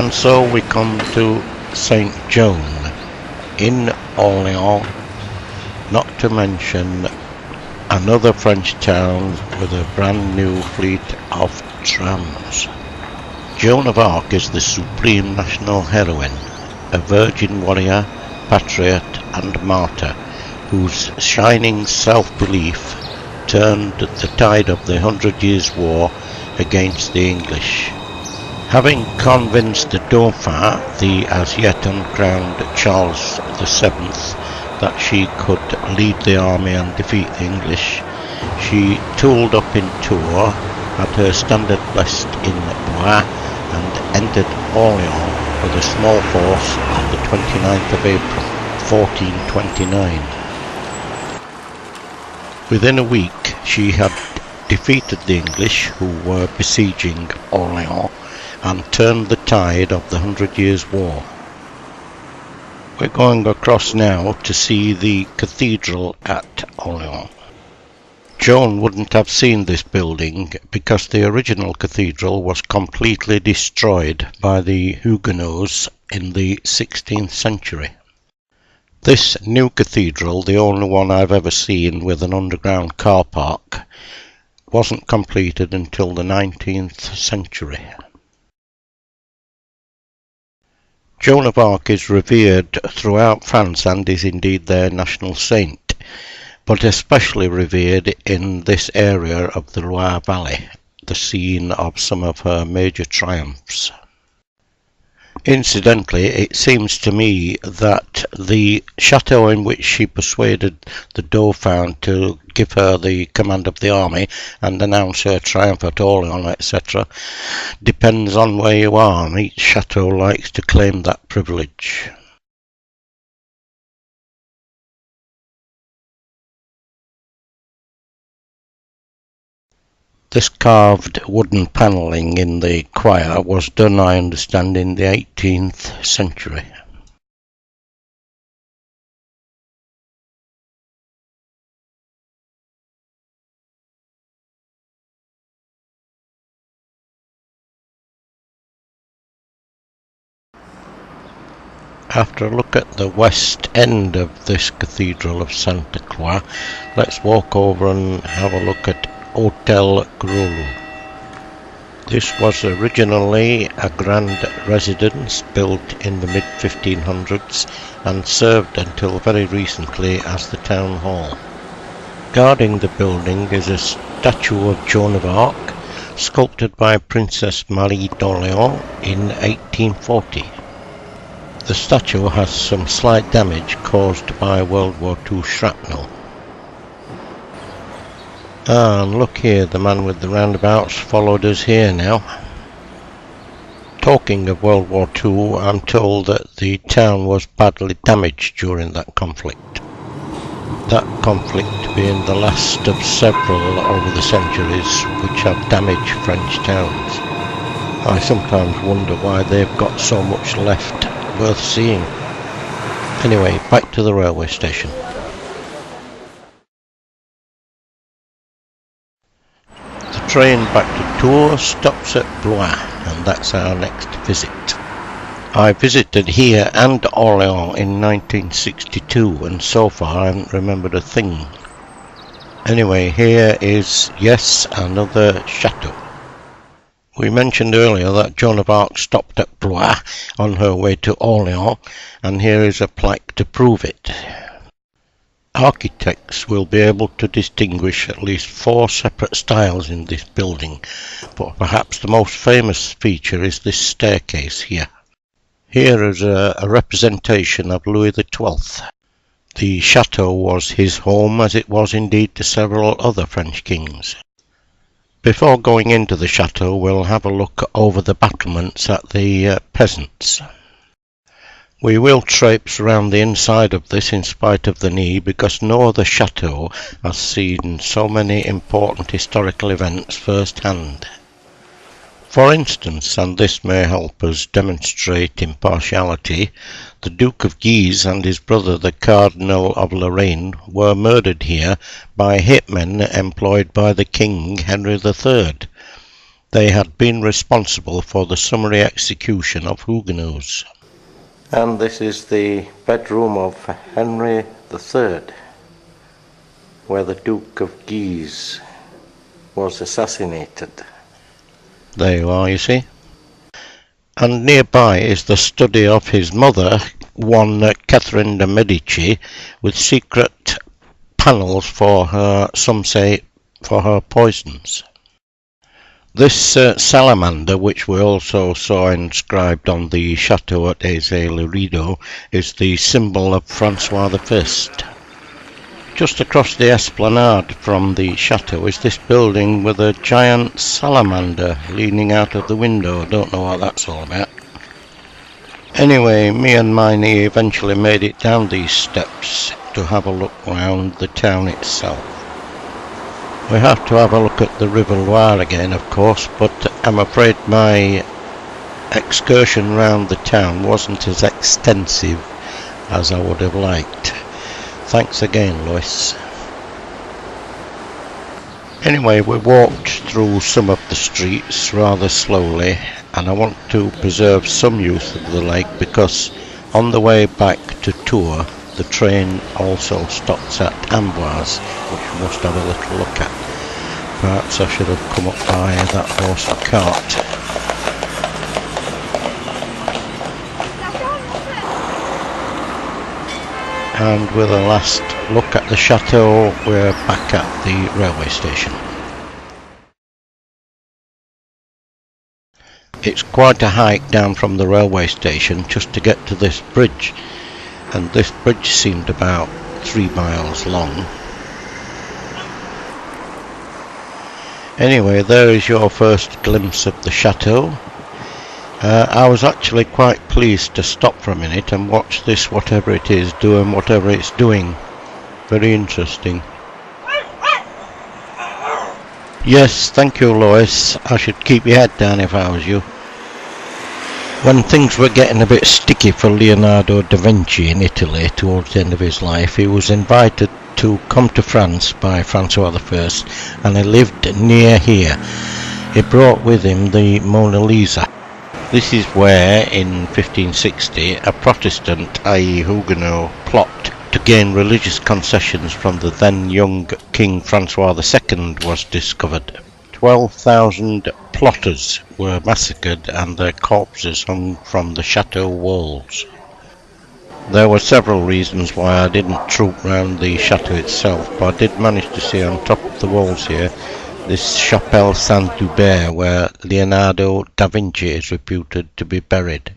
And so we come to Saint Joan in Orléans, not to mention another French town with a brand new fleet of trams. Joan of Arc is the supreme national heroine, a virgin warrior, patriot and martyr, whose shining self-belief turned the tide of the 100 Years' War against the English. Having convinced the Dauphin, the as yet uncrowned Charles VII, that she could lead the army and defeat the English, she tooled up in Tours, had her standard blessed in Blois, and entered Orléans with a small force on the 29th of April, 1429. Within a week she had defeated the English, who were besieging Orléans, and turned the tide of the 100 Years' War. We're going across now to see the cathedral at Orléans. Joan wouldn't have seen this building because the original cathedral was completely destroyed by the Huguenots in the 16th century. This new cathedral, the only one I've ever seen with an underground car park, wasn't completed until the 19th century. Joan of Arc is revered throughout France and is indeed their national saint, but especially revered in this area of the Loire Valley, the scene of some of her major triumphs. Incidentally, it seems to me that the chateau in which she persuaded the Dauphin to give her the command of the army and announce her triumph at Orléans, etc., depends on where you are, and each chateau likes to claim that privilege. This carved wooden panelling in the choir was done, I understand, in the 18th century. After a look at the west end of this Cathedral of Santa Croix, let's walk over and have a look at Hôtel Grolou. This was originally a grand residence built in the mid-1500s and served until very recently as the town hall. Guarding the building is a statue of Joan of Arc, sculpted by Princess Marie d'Orléans in 1840. The statue has some slight damage caused by World War II shrapnel. And look here, the man with the roundabouts followed us here now. Talking of World War II, I'm told that the town was badly damaged during that conflict. That conflict being the last of several over the centuries which have damaged French towns. I sometimes wonder why they've got so much left worth seeing. Anyway, back to the railway station. The train back to Tours stops at Blois, and that's our next visit. I visited here and Orléans in 1962, and so far I haven't remembered a thing. Anyway, here is, yes, another chateau. We mentioned earlier that Joan of Arc stopped at Blois on her way to Orléans, and here is a plaque to prove it. Architects will be able to distinguish at least 4 separate styles in this building, but perhaps the most famous feature is this staircase here. Here is a representation of Louis XII. The chateau was his home, as it was indeed to several other French kings. Before going into the chateau, we'll have a look over the battlements at the peasants. We will traipse around the inside of this in spite of the knee, because no other chateau has seen so many important historical events firsthand. For instance, and this may help us demonstrate impartiality, the Duke of Guise and his brother the Cardinal of Lorraine were murdered here by hitmen employed by the King Henry III. They had been responsible for the summary execution of Huguenots. And this is the bedroom of Henry III, where the Duke of Guise was assassinated. There you are, you see. And nearby is the study of his mother, one Catherine de' Medici, with secret panels for her, some say, for her poisons. This salamander, which we also saw inscribed on the Chateau at Aix-le-Rideau, is the symbol of Francois I. Just across the esplanade from the chateau is this building with a giant salamander leaning out of the window. Don't know what that's all about. Anyway, me and Miney eventually made it down these steps to have a look round the town itself. We have to have a look at the River Loire again, of course, but I'm afraid my excursion round the town wasn't as extensive as I would have liked. Thanks again, Lois. Anyway, we walked through some of the streets rather slowly, and I want to preserve some use of the lake because on the way back to Tours, the train also stops at Amboise, which we must have a little look at. Perhaps I should have come up by that horse and cart. And with a last look at the chateau, we're back at the railway station. It's quite a hike down from the railway station just to get to this bridge, and this bridge seemed about 3 miles long. Anyway, there is your first glimpse of the chateau. I was actually quite pleased to stop for a minute and watch this whatever it is doing whatever it's doing. Very interesting. Yes, thank you, Lois. I should keep your head down if I was you. When things were getting a bit sticky for Leonardo da Vinci in Italy towards the end of his life, he was invited to come to France by Francois I, and he lived near here. He brought with him the Mona Lisa. This is where, in 1560, a Protestant, i.e. Huguenot, plot to gain religious concessions from the then young King Francois II was discovered. 12,000 plotters were massacred and their corpses hung from the chateau walls. There were several reasons why I didn't troop round the chateau itself, but I did manage to see on top of the walls here this Chapelle Saint-Hubert, where Leonardo da Vinci is reputed to be buried.